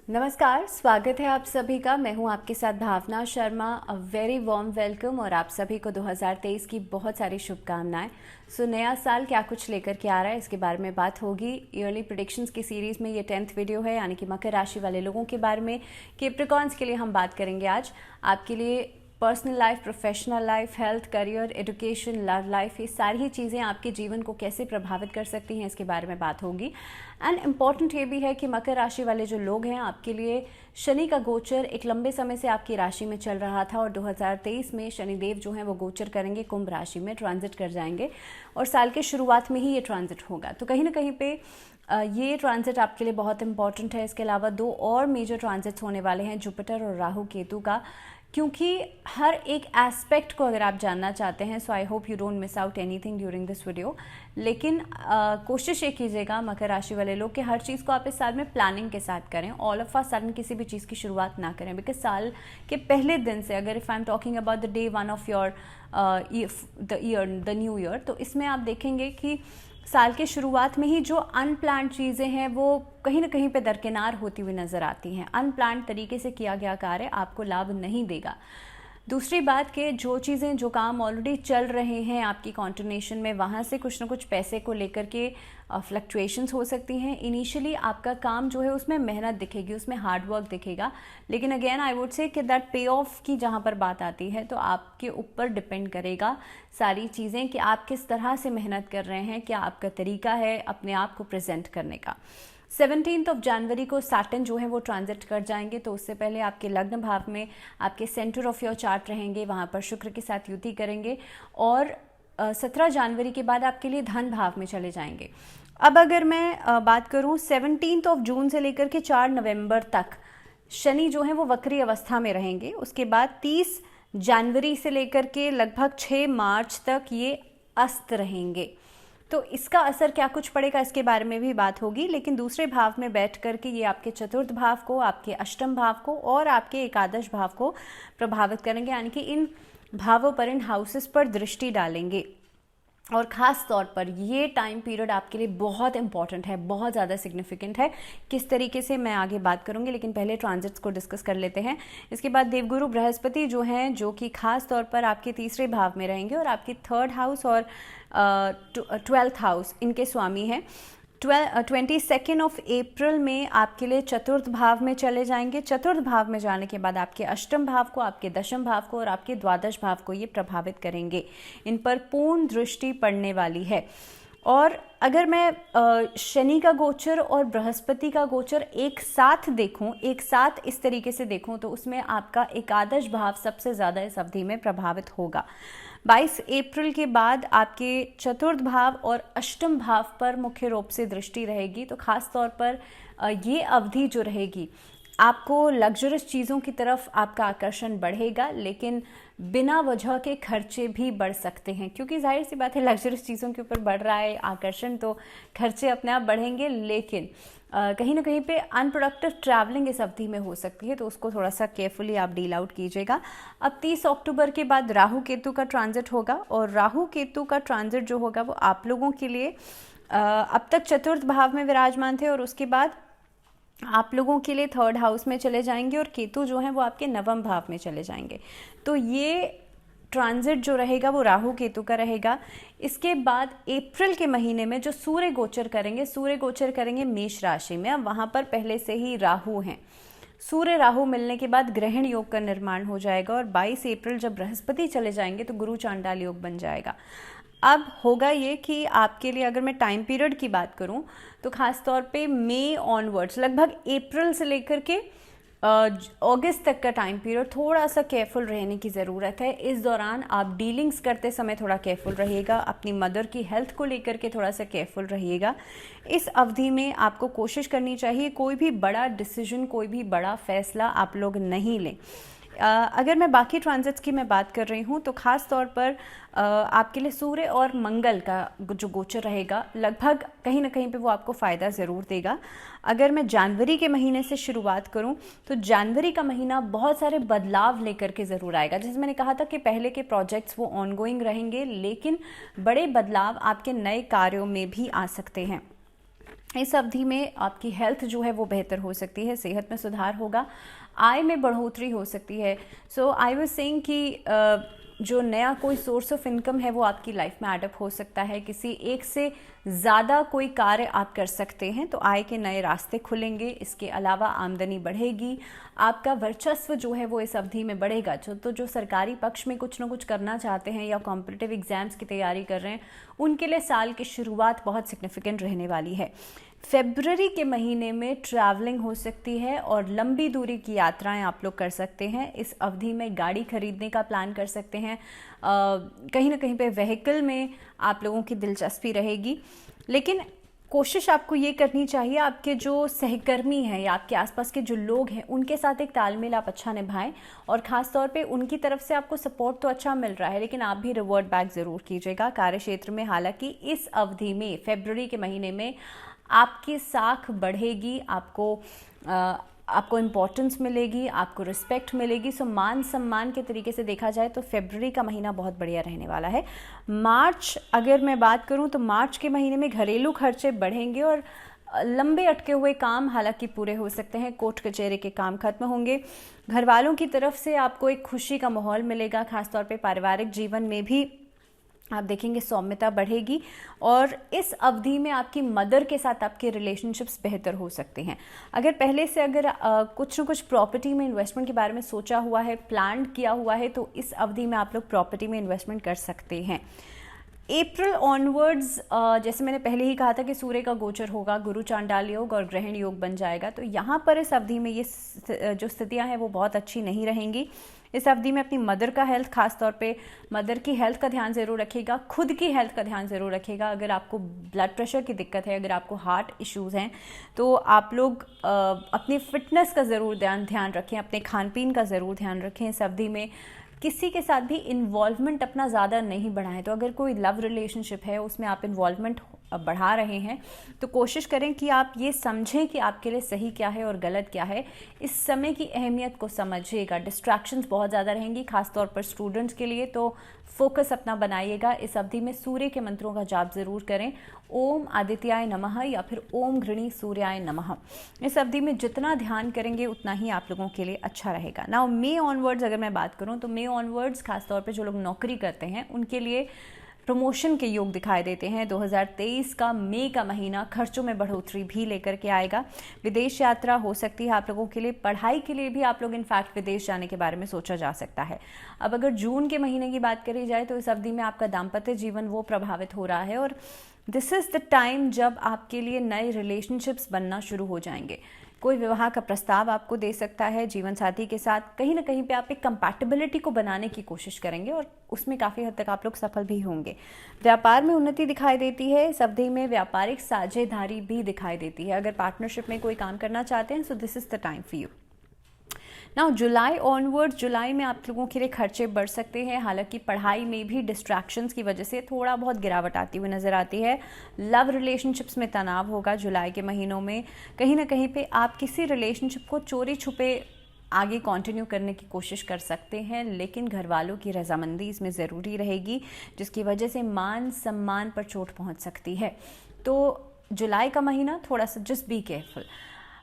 नमस्कार, स्वागत है आप सभी का। मैं हूं आपके साथ Bhavna Sharma. A very warm welcome और आप सभी को 2023 की बहुत सारी शुभकामनाएं। नया साल क्या कुछ लेकर के आ रहा है इसके बारे में बात होगी। ईयरली प्रेडिक्शंस की सीरीज में ये 10th वीडियो है, यानी कि मकर राशि वाले लोगों के बारे में। कैप्रिकॉर्न्स के लिए हम बात करेंगे आज। आपके लिए personal life, professional life, health, career, education, love life, ये सारी ही चीज़ें आपके जीवन को कैसे प्रभावित कर सकती हैं इसके बारे में बात होगी। एंड इम्पॉर्टेंट ये भी है कि मकर राशि वाले जो लोग हैं, आपके लिए शनि का गोचर एक लंबे समय से आपकी राशि में चल रहा था और 2023 में शनिदेव जो हैं वो गोचर करेंगे, कुंभ राशि में ट्रांजिट कर जाएंगे और साल के शुरुआत में ही ये ट्रांजिट होगा। तो कहीं ना कहीं पे ये ट्रांजिट आपके लिए बहुत इंपॉर्टेंट है। इसके अलावा दो और मेजर ट्रांजिट्स होने वाले हैं, जुपिटर और राहु केतु का। क्योंकि हर एक एस्पेक्ट को अगर आप जानना चाहते हैं, so I hope you don't miss out anything during this video. लेकिन कोशिश ये कीजिएगा मकर राशि वाले लोग कि हर चीज़ को आप इस साल में प्लानिंग के साथ करें। ऑल ऑफ अ सडन किसी भी चीज़ की शुरुआत ना करें, बिकॉज साल के पहले दिन से, अगर if I am talking about the day one of your the new year, तो इसमें आप देखेंगे कि साल के शुरुआत में ही जो अनप्लान्ड चीज़ें हैं वो कहीं ना कहीं पे दरकिनार होती हुई नज़र आती हैं। अनप्लान्ड तरीके से किया गया कार्य आपको लाभ नहीं देगा। दूसरी बात कि जो चीज़ें, जो काम ऑलरेडी चल रहे हैं आपकी कॉन्टिन्यूशन में, वहाँ से कुछ ना कुछ पैसे को लेकर के फ्लक्चुएशंस हो सकती हैं। इनिशियली आपका काम जो है उसमें मेहनत दिखेगी, उसमें हार्डवर्क दिखेगा, लेकिन अगेन आई वुड से कि दैट पे ऑफ की जहाँ पर बात आती है तो आपके ऊपर डिपेंड करेगा सारी चीज़ें कि आप किस तरह से मेहनत कर रहे हैं, क्या आपका तरीका है अपने आप को प्रेजेंट करने का। 17 जनवरी को सैटर्न जो है वो ट्रांजिट कर जाएंगे, तो उससे पहले आपके लग्न भाव में आपके सेंटर ऑफ योर चार्ट रहेंगे, वहाँ पर शुक्र के साथ युति करेंगे और 17 जनवरी के बाद आपके लिए धन भाव में चले जाएंगे। अब अगर मैं बात करूँ 17 जून से लेकर के 4 नवंबर तक शनि जो है वो वक्री अवस्था में रहेंगे। उसके बाद 30 जनवरी से लेकर के लगभग 6 मार्च तक ये अस्त रहेंगे। तो इसका असर क्या कुछ पड़ेगा इसके बारे में भी बात होगी, लेकिन दूसरे भाव में बैठ करके ये आपके चतुर्थ भाव को, आपके अष्टम भाव को और आपके एकादश भाव को प्रभावित करेंगे, यानी कि इन भावों पर, इन हाउसेस पर दृष्टि डालेंगे। और ख़ास तौर पर ये टाइम पीरियड आपके लिए बहुत इंपॉर्टेंट है, बहुत ज़्यादा सिग्निफिकेंट है। किस तरीके से मैं आगे बात करूंगी, लेकिन पहले ट्रांजिट्स को डिस्कस कर लेते हैं। इसके बाद देवगुरु बृहस्पति जो हैं, जो कि ख़ास तौर पर आपके तीसरे भाव में रहेंगे और आपकी 3rd हाउस और 12th हाउस इनके स्वामी हैं। 22 अप्रैल में आपके लिए चतुर्थ भाव में चले जाएंगे। चतुर्थ भाव में जाने के बाद आपके अष्टम भाव को, आपके दशम भाव को और आपके द्वादश भाव को ये प्रभावित करेंगे। इन पर पूर्ण दृष्टि पड़ने वाली है। और अगर मैं शनि का गोचर और बृहस्पति का गोचर एक साथ देखूं, एक साथ इस तरीके से देखूं, तो उसमें आपका एकादश भाव सबसे ज़्यादा इस अवधि में प्रभावित होगा। 22 अप्रैल के बाद आपके चतुर्थ भाव और अष्टम भाव पर मुख्य रूप से दृष्टि रहेगी। तो खास तौर पर ये अवधि जो रहेगी, आपको लग्जरियस चीज़ों की तरफ आपका आकर्षण बढ़ेगा, लेकिन बिना वजह के खर्चे भी बढ़ सकते हैं, क्योंकि जाहिर सी बात है लग्जरियस चीज़ों के ऊपर बढ़ रहा है आकर्षण, तो खर्चे अपने आप बढ़ेंगे। लेकिन कहीं ना कहीं पे अनप्रोडक्टिव ट्रैवलिंग इस अवधि में हो सकती है, तो उसको थोड़ा सा केयरफुली आप डील आउट कीजिएगा। अब 30 अक्टूबर के बाद राहु केतु का ट्रांजिट होगा और राहु केतु का ट्रांजिट जो होगा वो आप लोगों के लिए अब तक चतुर्थ भाव में विराजमान थे और उसके बाद आप लोगों के लिए 3rd हाउस में चले जाएंगे और केतु जो है वो आपके नवम भाव में चले जाएंगे। तो ये ट्रांजिट जो रहेगा वो राहु केतु का रहेगा। इसके बाद अप्रैल के महीने में जो सूर्य गोचर करेंगे मेष राशि में। अब वहाँ पर पहले से ही राहु हैं। सूर्य राहु मिलने के बाद ग्रहण योग का निर्माण हो जाएगा और 22 अप्रैल जब बृहस्पति चले जाएंगे तो गुरु चांडाल योग बन जाएगा। अब होगा ये कि आपके लिए अगर मैं टाइम पीरियड की बात करूं तो खास तौर पे मई ऑनवर्ड्स, लगभग अप्रैल से लेकर के अगस्त तक का टाइम पीरियड थोड़ा सा केयरफुल रहने की ज़रूरत है। इस दौरान आप डीलिंग्स करते समय थोड़ा केयरफुल रहिएगा, अपनी मदर की हेल्थ को लेकर के थोड़ा सा केयरफुल रहिएगा। इस अवधि में आपको कोशिश करनी चाहिए कोई भी बड़ा डिसीजन, कोई भी बड़ा फैसला आप लोग नहीं लें। अगर मैं बाकी ट्रांजिट्स की मैं बात कर रही हूँ तो ख़ास तौर पर आपके लिए सूर्य और मंगल का जो गोचर रहेगा, लगभग कहीं ना कहीं पे वो आपको फ़ायदा ज़रूर देगा। अगर मैं जनवरी के महीने से शुरुआत करूँ तो जनवरी का महीना बहुत सारे बदलाव लेकर के ज़रूर आएगा। जैसे मैंने कहा था कि पहले के प्रोजेक्ट्स वो ऑनगोइंग रहेंगे, लेकिन बड़े बदलाव आपके नए कार्यों में भी आ सकते हैं। इस अवधि में आपकी हेल्थ जो है वो बेहतर हो सकती है, सेहत में सुधार होगा, आय में बढ़ोतरी हो सकती है। सो आई वाज सेइंग कि जो नया कोई सोर्स ऑफ इनकम है वो आपकी लाइफ में एडअप हो सकता है, किसी एक से ज़्यादा कोई कार्य आप कर सकते हैं तो आय के नए रास्ते खुलेंगे। इसके अलावा आमदनी बढ़ेगी, आपका वर्चस्व जो है वो इस अवधि में बढ़ेगा। जो सरकारी पक्ष में कुछ ना कुछ करना चाहते हैं या कॉम्पिटिटिव एग्जाम्स की तैयारी कर रहे हैं, उनके लिए साल की शुरुआत बहुत सिग्निफिकेंट रहने वाली है। फरवरी के महीने में ट्रैवलिंग हो सकती है और लंबी दूरी की यात्राएं आप लोग कर सकते हैं। इस अवधि में गाड़ी खरीदने का प्लान कर सकते हैं, कहीं ना कहीं पे व्हीकल में आप लोगों की दिलचस्पी रहेगी। लेकिन कोशिश आपको ये करनी चाहिए, आपके जो सहकर्मी हैं या आपके आसपास के जो लोग हैं उनके साथ एक तालमेल आप अच्छा निभाएं, और ख़ास तौर पे उनकी तरफ से आपको सपोर्ट तो अच्छा मिल रहा है लेकिन आप भी रिवर्ट बैक ज़रूर कीजिएगा कार्य क्षेत्र में। हालांकि इस अवधि में फरवरी के महीने में आपकी साख बढ़ेगी, आपको इम्पोर्टेंस मिलेगी, आपको रिस्पेक्ट मिलेगी। सो मान सम्मान के तरीके से देखा जाए तो फरवरी का महीना बहुत बढ़िया रहने वाला है। मार्च अगर मैं बात करूं तो मार्च के महीने में घरेलू खर्चे बढ़ेंगे और लंबे अटके हुए काम हालांकि पूरे हो सकते हैं, कोर्ट कचहरी के काम खत्म होंगे। घर वालों की तरफ से आपको एक खुशी का माहौल मिलेगा, खासतौर पे पारिवारिक जीवन में भी आप देखेंगे सौम्यता बढ़ेगी, और इस अवधि में आपकी मदर के साथ आपके रिलेशनशिप्स बेहतर हो सकते हैं। अगर पहले से कुछ न कुछ प्रॉपर्टी में इन्वेस्टमेंट के बारे में सोचा हुआ है, प्लान किया हुआ है, तो इस अवधि में आप लोग प्रॉपर्टी में इन्वेस्टमेंट कर सकते हैं। अप्रैल ऑनवर्ड्स जैसे मैंने पहले ही कहा था कि सूर्य का गोचर होगा, गुरु चांडाल योग और ग्रहण योग बन जाएगा, तो यहाँ पर इस अवधि में ये जो स्थितियाँ हैं वो बहुत अच्छी नहीं रहेंगी। इस अवधि में अपनी मदर का हेल्थ, खास तौर पे मदर की हेल्थ का ध्यान ज़रूर रखिएगा, खुद की हेल्थ का ध्यान ज़रूर रखिएगा। अगर आपको ब्लड प्रेशर की दिक्कत है, अगर आपको हार्ट इश्यूज़ हैं, तो आप लोग अपनी फिटनेस का ज़रूर ध्यान रखें, अपने खान पीन का ज़रूर ध्यान रखें। इस अवधि में किसी के साथ भी इन्वॉल्वमेंट अपना ज़्यादा नहीं बढ़ाएं। तो अगर कोई लव रिलेशनशिप है उसमें आप इन्वॉल्वमेंट बढ़ा रहे हैं तो कोशिश करें कि आप ये समझें कि आपके लिए सही क्या है और गलत क्या है। इस समय की अहमियत को समझिएगा। डिस्ट्रैक्शंस बहुत ज़्यादा रहेंगी, खासतौर पर स्टूडेंट्स के लिए, तो फोकस अपना बनाइएगा। इस अवधि में सूर्य के मंत्रों का जाप ज़रूर करें, ओम आदित्याय नमः या फिर ओम घृणी सूर्याय नमः। इस अवधि में जितना ध्यान करेंगे उतना ही आप लोगों के लिए अच्छा रहेगा। नाउ मे ऑनवर्ड्स अगर मैं बात करूं तो मे ऑनवर्ड्स खासतौर पर जो लोग नौकरी करते हैं उनके लिए प्रमोशन के योग दिखाई देते हैं। 2023 का मई का महीना खर्चों में बढ़ोतरी भी लेकर के आएगा। विदेश यात्रा हो सकती है आप लोगों के लिए, पढ़ाई के लिए भी आप लोग इनफैक्ट विदेश जाने के बारे में सोचा जा सकता है। अब अगर जून के महीने की बात करी जाए तो इस अवधि में आपका दाम्पत्य जीवन वो प्रभावित हो रहा है, और दिस इज़ द टाइम जब आपके लिए नए रिलेशनशिप्स बनना शुरू हो जाएंगे। कोई विवाह का प्रस्ताव आपको दे सकता है जीवन साथी के साथ। कहीं ना कहीं पे आप एक कंपैटिबिलिटी को बनाने की कोशिश करेंगे और उसमें काफ़ी हद तक आप लोग सफल भी होंगे। व्यापार में उन्नति दिखाई देती है। इस अवधि में व्यापारिक साझेदारी भी दिखाई देती है। अगर पार्टनरशिप में कोई काम करना चाहते हैं so this is the time for you. Now July onward, जुलाई में आप लोगों के लिए खर्चे बढ़ सकते हैं। हालांकि पढ़ाई में भी डिस्ट्रैक्शंस की वजह से थोड़ा बहुत गिरावट आती हुई नज़र आती है। लव रिलेशनशिप्स में तनाव होगा जुलाई के महीनों में। कहीं ना कहीं पे आप किसी रिलेशनशिप को चोरी छुपे आगे कंटिन्यू करने की कोशिश कर सकते हैं, लेकिन घर वालों की रजामंदी इसमें ज़रूरी रहेगी, जिसकी वजह से मान सम्मान पर चोट पहुँच सकती है। तो जुलाई का महीना थोड़ा सा जस्ट बी केयरफुल।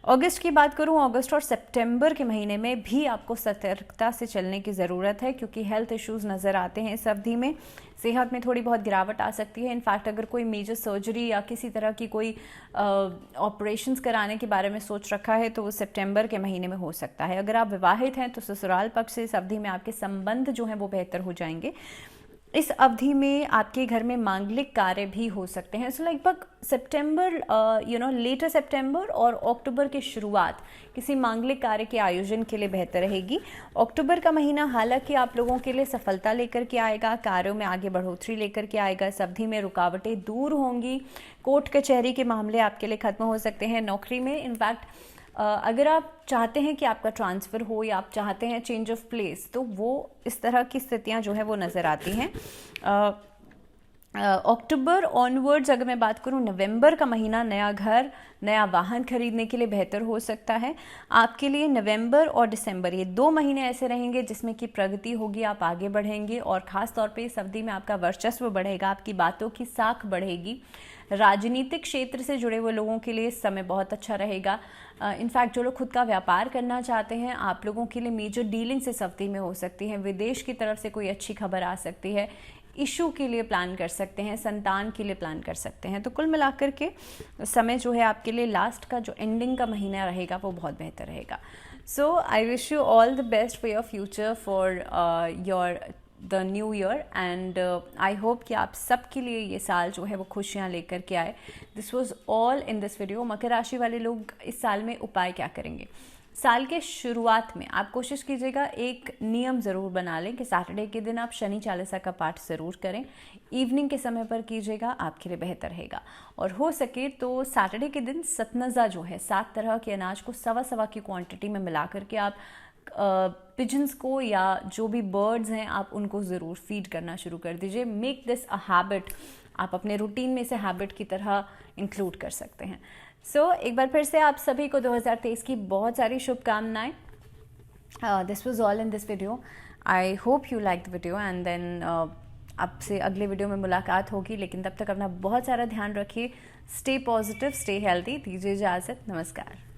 अगस्त की बात करूं, अगस्त और सितंबर के महीने में भी आपको सतर्कता से चलने की ज़रूरत है, क्योंकि हेल्थ इश्यूज़ नज़र आते हैं। इस अवधि में सेहत में थोड़ी बहुत गिरावट आ सकती है। इनफैक्ट अगर कोई मेजर सर्जरी या किसी तरह की कोई ऑपरेशंस कराने के बारे में सोच रखा है तो वो सितंबर के महीने में हो सकता है। अगर आप विवाहित हैं तो ससुराल पक्ष से इस अवधि में आपके संबंध जो हैं वो बेहतर हो जाएंगे। इस अवधि में आपके घर में मांगलिक कार्य भी हो सकते हैं। सो लगभग सितंबर लेटर सितंबर और अक्टूबर की शुरुआत किसी मांगलिक कार्य के आयोजन के लिए बेहतर रहेगी। अक्टूबर का महीना हालांकि आप लोगों के लिए सफलता लेकर के आएगा, कार्यों में आगे बढ़ोतरी लेकर के आएगा। इस अवधि में रुकावटें दूर होंगी, कोर्ट कचहरी के मामले आपके लिए खत्म हो सकते हैं। नौकरी में इनफैक्ट अगर आप चाहते हैं कि आपका ट्रांसफ़र हो या आप चाहते हैं चेंज ऑफ प्लेस, तो वो इस तरह की स्थितियां जो है वो नज़र आती हैं। अक्टूबर ऑनवर्ड्स अगर मैं बात करूं, नवंबर का महीना नया घर, नया वाहन खरीदने के लिए बेहतर हो सकता है आपके लिए। नवंबर और दिसंबर ये 2 महीने ऐसे रहेंगे जिसमें कि प्रगति होगी, आप आगे बढ़ेंगे और ख़ास तौर पे इस अवधि में आपका वर्चस्व बढ़ेगा, आपकी बातों की साख बढ़ेगी। राजनीतिक क्षेत्र से जुड़े हुए लोगों के लिए इस समय बहुत अच्छा रहेगा। इनफैक्ट जो लोग खुद का व्यापार करना चाहते हैं, आप लोगों के लिए मेजर डीलिंग्स इस हफ्ते में हो सकती हैं। विदेश की तरफ से कोई अच्छी खबर आ सकती है। इशू के लिए प्लान कर सकते हैं, संतान के लिए प्लान कर सकते हैं। तो कुल मिलाकर के समय जो है आपके लिए लास्ट का जो एंडिंग का महीना रहेगा वो बहुत बेहतर रहेगा। So I wish you all the best for your future, for your the new year, and I hope कि आप सबके लिए ये साल जो है वो खुशियाँ लेकर के आए। This was all in this video. मकर राशि वाले लोग इस साल में उपाय क्या करेंगे? साल के शुरुआत में आप कोशिश कीजिएगा, एक नियम ज़रूर बना लें कि सैटरडे के दिन आप शनि चालीसा का पाठ ज़रूर करें। इवनिंग के समय पर कीजिएगा, आपके लिए बेहतर रहेगा। और हो सके तो सैटरडे के दिन सतनज़ा जो है, 7 तरह के अनाज को सवा की क्वांटिटी में मिला करके आप पिजन्स को या जो भी बर्ड्स हैं आप उनको ज़रूर फीड करना शुरू कर दीजिए। Make this a habit. आप अपने रूटीन में इसे हैबिट की तरह इंक्लूड कर सकते हैं। सो एक बार फिर से आप सभी को 2023 की बहुत सारी शुभकामनाएं। This was all in this video. I hope you like the video, and then आपसे अगले वीडियो में मुलाकात होगी। लेकिन तब तक अपना बहुत सारा ध्यान रखिए। Stay positive, stay healthy. दीजिए इजाज़त। नमस्कार।